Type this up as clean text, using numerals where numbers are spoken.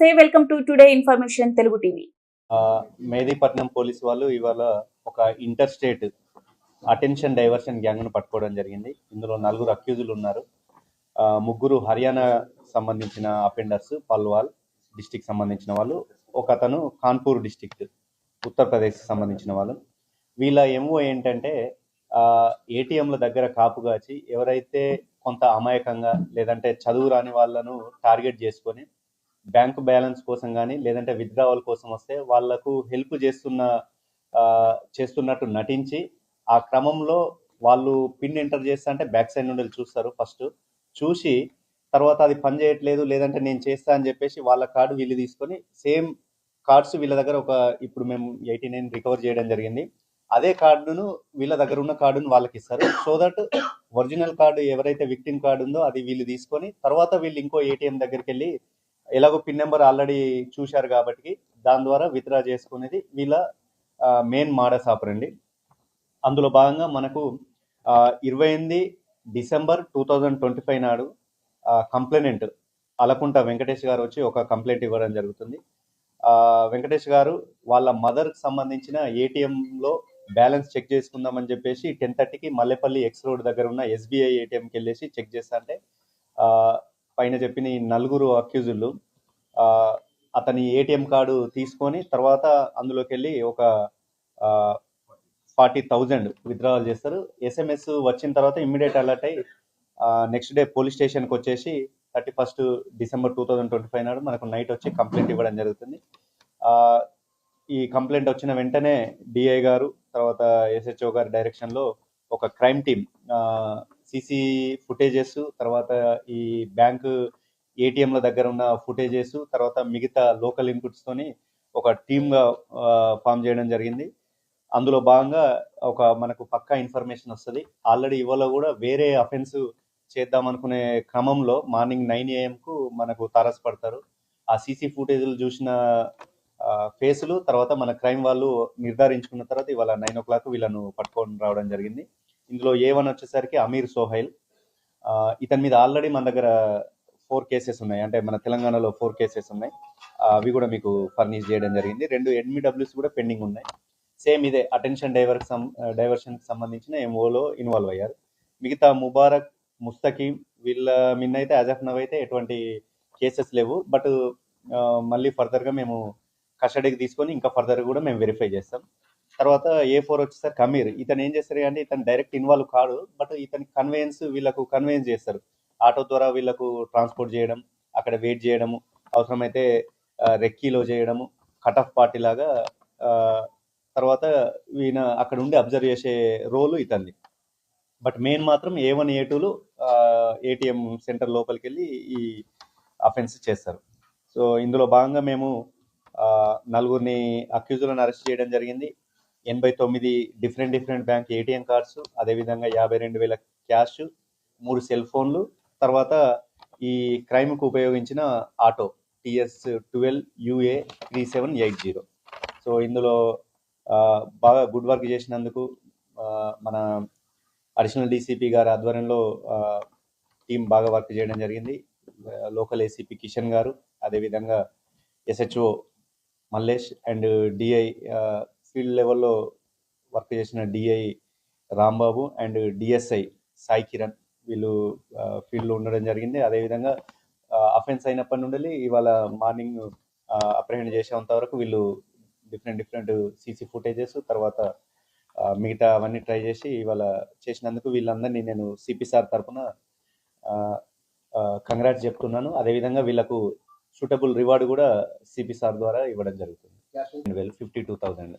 నమస్తే, welcome to today information Telugu TV. Mehdipatnam police వాళ్ళు ఇవాళ ఒక ఇంటర్ స్టేట్ అటెన్షన్ డైవర్షన్ గ్యాంగ్ను పట్టుకోవడం జరిగింది. ఇందులో 4 అక్యూజులు ఉన్నారు. ముగ్గురు హర్యానా సంబంధించిన అఫెండర్స్, పల్వాల్ డిస్టిక్ సంబంధించిన వాళ్ళు, ఒక అతను కాన్పూర్ డిస్టిక్ ఉత్తరప్రదేశ్ సంబంధించిన వాళ్ళు. వీళ్ళ ఎంఓ ఏంటంటే ఏటీఎంల దగ్గర కాపుగాచి ఎవరైతే కొంత అమాయకంగా లేదంటే చదువు రాని వాళ్ళను టార్గెట్ చేసుకొని బ్యాంకు బ్యాలెన్స్ కోసం కానీ లేదంటే విత్డ్రావల్ కోసం వస్తే వాళ్లకు హెల్ప్ చేస్తున్నట్టు నటించి ఆ క్రమంలో వాళ్ళు పిన్ ఎంటర్ చేస్తా అంటే బ్యాక్ సైడ్ నుండి చూస్తారు. ఫస్ట్ చూసి తర్వాత అది పని చేయట్లేదు లేదంటే నేను చేస్తా అని చెప్పేసి వాళ్ళ కార్డు వీళ్ళు తీసుకొని సేమ్ కార్డ్స్ వీళ్ళ దగ్గర ఇప్పుడు మేము 89 రికవర్ చేయడం జరిగింది. అదే కార్డును వీళ్ళ దగ్గర ఉన్న కార్డును వాళ్ళకి ఇస్తారు. సో దట్ ఒరిజినల్ కార్డు ఎవరైతే విక్టిమ్ కార్డు ఉందో అది వీళ్ళు తీసుకొని తర్వాత వీళ్ళు ఇంకో ఏటీఎం దగ్గరికి వెళ్ళి ఎలాగో పిన్ నెంబర్ ఆల్రెడీ చూశారు కాబట్టి దాని ద్వారా విత్డ్రా చేసుకునేది వీళ్ళ మెయిన్ మోడస్ ఆపరండి. అందులో భాగంగా మనకు 28 డిసెంబర్ 2025 నాడు కంప్లైనెంట్ అలకుంట వెంకటేష్ గారు వచ్చి ఒక కంప్లైంట్ ఇవ్వడం జరుగుతుంది. వెంకటేష్ గారు వాళ్ళ మదర్కి సంబంధించిన ఏటీఎంలో బ్యాలెన్స్ చెక్ చేసుకుందామని చెప్పేసి 10:30కి మల్లెపల్లి ఎక్స్ రోడ్ దగ్గర ఉన్న ఎస్బీఐ ఏటీఎంకి వెళ్ళేసి చెక్ చేస్తా అంటే పైన చెప్పిన ఈ 4 అక్యూజులు అతని ఏటీఎం కార్డు తీసుకొని తర్వాత అందులోకి వెళ్ళి ఒక 40,000 విత్డ్రావల్ చేస్తారు. ఎస్ఎంఎస్ వచ్చిన తర్వాత ఇమ్మీడియట్ అలర్ట్ అయ్యి నెక్స్ట్ డే పోలీస్ స్టేషన్కి వచ్చేసి 31 డిసెంబర్ 2025 నాడు మనకు నైట్ వచ్చి కంప్లైంట్ ఇవ్వడం జరుగుతుంది. ఈ కంప్లైంట్ వచ్చిన వెంటనే డిఐ గారు తర్వాత ఎస్హెచ్ఓ గారి డైరెక్షన్లో ఒక క్రైమ్ టీమ్ సీసీ ఫుటేజెస్ తర్వాత ఈ బ్యాంకు ఏటీఎంల దగ్గర ఉన్న ఫుటేజెస్ తర్వాత మిగతా లోకల్ ఇన్పుట్స్తోని ఒక టీమ్గా ఫామ్ చేయడం జరిగింది. అందులో భాగంగా మనకు పక్కా ఇన్ఫర్మేషన్ వస్తుంది. ఆల్రెడీ ఇవాళ కూడా వేరే అఫెన్స్ చేద్దాం అనుకునే క్రమంలో మార్నింగ్ 9 AM మనకు తారసపడతారు. ఆ సీసీ ఫుటేజ్లు చూసిన ఫేసులు తర్వాత మన క్రైమ్ వాళ్ళు నిర్ధారించుకున్న తర్వాత ఇవాళ 9 o'clock వీళ్ళను పట్టుకొని రావడం జరిగింది. ఇందులో A1 వచ్చేసరికి అమీర్ సోహైల్. ఇతని మీద ఆల్రెడీ మన దగ్గర 4 కేసెస్ ఉన్నాయి. అంటే మన తెలంగాణలో 4 కేసెస్ ఉన్నాయి. అవి కూడా మీకు ఫర్నిష్ చేయడం జరిగింది. 2 NMWs కూడా పెండింగ్ ఉన్నాయి. సేమ్ ఇదే అటెన్షన్ డైవర్షన్కి సంబంధించిన ఎంఓలో ఇన్వాల్వ్ అయ్యారు. మిగతా ముబారక్, ముస్తకీం వీళ్ళ మీద అయితే యాజ్ ఆఫ్ నవ్ అయితే ఎటువంటి కేసెస్ లేవు. బట్ మళ్ళీ ఫర్దర్గా మేము కస్టడీకి తీసుకొని ఇంకా ఫర్దర్గా కూడా మేము వెరిఫై చేస్తాం. తర్వాత A4 వచ్చేసరికి అమీర్. ఇతను ఏం చేస్తారు అంటే ఇతను డైరెక్ట్ ఇన్వాల్వ్ కాడు, బట్ ఇతని వీళ్ళకు కన్వేయన్స్ చేస్తారు. ఆటో ద్వారా వీళ్ళకు ట్రాన్స్పోర్ట్ చేయడం, అక్కడ వెయిట్ చేయడము, అవసరమైతే రెక్కీలో చేయడము, కట్ ఆఫ్ పార్టీ లాగా తర్వాత ఈయన అక్కడ ఉండి అబ్జర్వ్ చేసే రోలు ఇతన్ని. బట్ మెయిన్ మాత్రం A1 A2లు ఏటీఎం సెంటర్ లోపలికి వెళ్ళి ఈ అఫెన్స్ చేస్తారు. సో ఇందులో భాగంగా మేము 4 అక్యూజులను అరెస్ట్ చేయడం జరిగింది. 89 డిఫరెంట్ బ్యాంక్ ఏటీఎం కార్డ్స్, అదేవిధంగా 52,000 క్యాష్, 3 సెల్ ఫోన్లు, తర్వాత ఈ క్రైమ్కు ఉపయోగించిన ఆటో TS12 UA 3780. సో ఇందులో బాగా గుడ్ వర్క్ చేసినందుకు మన అడిషనల్ డీసీపీ గారి ఆధ్వర్యంలో టీం బాగా వర్క్ చేయడం జరిగింది. లోకల్ ఏసీపీ కిషన్ గారు, అదేవిధంగా SHO Mallesh and DI field లెవెల్లో వర్క్ చేసిన DI Rambabu and DSI Sai Kiran వీళ్ళు ఫీల్డ్లో ఉండడం జరిగింది. అదేవిధంగా అఫెన్స్ అయినప్పటి నుండి ఇవాళ మార్నింగ్ అప్రహెండ్ చేసేంత వరకు వీళ్ళు డిఫరెంట్ సీసీ ఫుటేజెస్ తర్వాత మిగతా అవన్నీ ట్రై చేసి ఇవాళ చేసినందుకు వీళ్ళందరినీ నేను సిపి సార్ తరఫున కంగ్రాట్స్ చెప్తున్నాను. అదేవిధంగా వీళ్ళకు సూటబుల్ రివార్డు కూడా సిపి సార్ ద్వారా ఇవ్వడం జరుగుతుంది. 52,000.